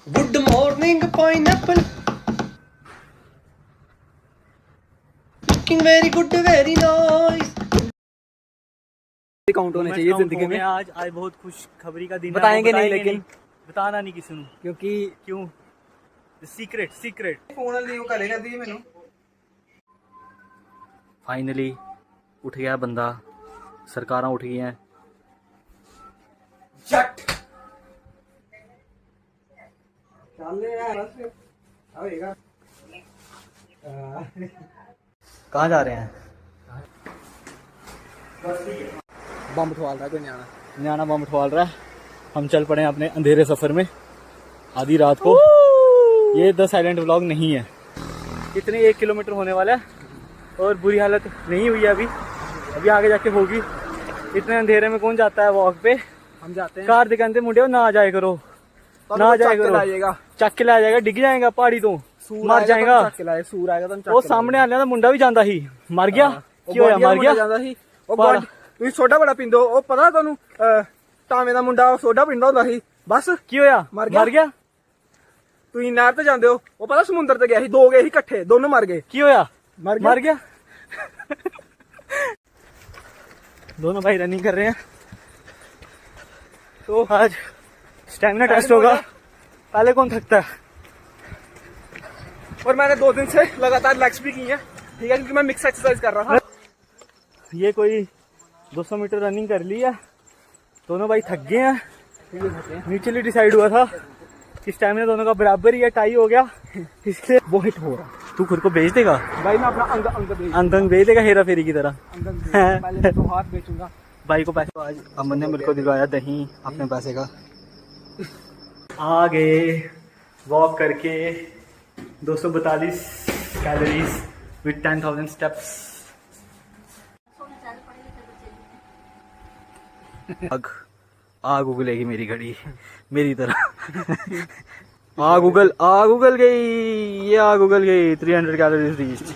Good morning pineapple, looking very good very nice. Count होने चाहिए जिंदगी में। आज बहुत खुश खबरी का दिन बताएंगे नहीं, लेकिन बताना नहीं किसी को, क्योंकि क्यों सीक्रेट फोन वाली वो करेगा दी मैनू। फाइनली उठ गया बंदा, सरकारां उठ गई हैं। जट चल यार आएगा। कहाँ जा रहे हैं? बम उठवा रहा है कोई न्याणा। न्याणा बम उठवाल रहा है। हम चल पड़े हैं अपने अंधेरे सफर में आधी रात को। ये द साइलेंट व्लॉग नहीं है। कितने 1 किलोमीटर होने वाला है और बुरी हालत नहीं हुई है अभी आगे जाके होगी। इतने अंधेरे में कौन जाता है वॉक पे? हम जाते हैं। कार दिखाते मुंडे ना आ जाए करो, ना आ जाए करो, चक के ला जाएगा, डिग जाएगा पहाड़ी तो मर जाएगा। सूर आएगा तो वो सामने आने वाला मुंडा भी जाता ही मर गया। क्यों होया? मर गया। ਤੁਸੀਂ ਸੋਡਾ ਬੜਾ ਪੀਂਦੇ ਹੋ, ਉਹ ਪਤਾ ਤੁਹਾਨੂੰ ਟਾਵੇਂ ਦਾ ਮੁੰਡਾ ਸੋਡਾ ਪੀਂਦਾ ਹੁੰਦਾ ਸੀ। ਬਸ ਕੀ ਹੋਇਆ? ਮਰ ਗਿਆ। ਤੁਸੀਂ ਨਹਿਰ ਤੇ ਜਾਂਦੇ ਹੋ, ਉਹ ਪਤਾ ਸਮੁੰਦਰ ਤੇ ਗਿਆ ਸੀ, ਦੋ ਗਏ ਸੀ ਇਕੱਠੇ, ਦੋਨੋਂ ਮਰ ਗਏ। ਕੀ ਹੋਇਆ? मर गया। दोनों भाई रनिंग कर रहे हैं तो आज स्टैमिना टेस्ट होगा। पहले कौन थकता है? और मैंने 2 दिन से लगातार लेग्स भी की है, ठीक है, क्योंकि मैं मिक्स एक्सरसाइज कर रहा था। ये कोई 200 मीटर रनिंग कर ली है। दोनों भाई थक गए हैं। म्यूचुअली डिसाइड हुआ था कि स्टैमिना दोनों का बराबर ही है, टाई हो गया, इसलिए वो हिट हो रहा। तू खुद को बेच देगा भाई? मैं अपना अंग बेच देगा हेरा फेरी की तरह। पहले तो हाथ बेचूंगा। भाई को पैसे आज अमन ने मेरे को दिलवाया दही अपने पैसे का। आगे वॉक करके 242 कैलोरीज विद 10,000 स्टेप्स। आग उगलेगी मेरी घड़ी मेरी तरह। आग उगल गई, ये आग उगल गई। 300 कैलोरीज रीच्ड।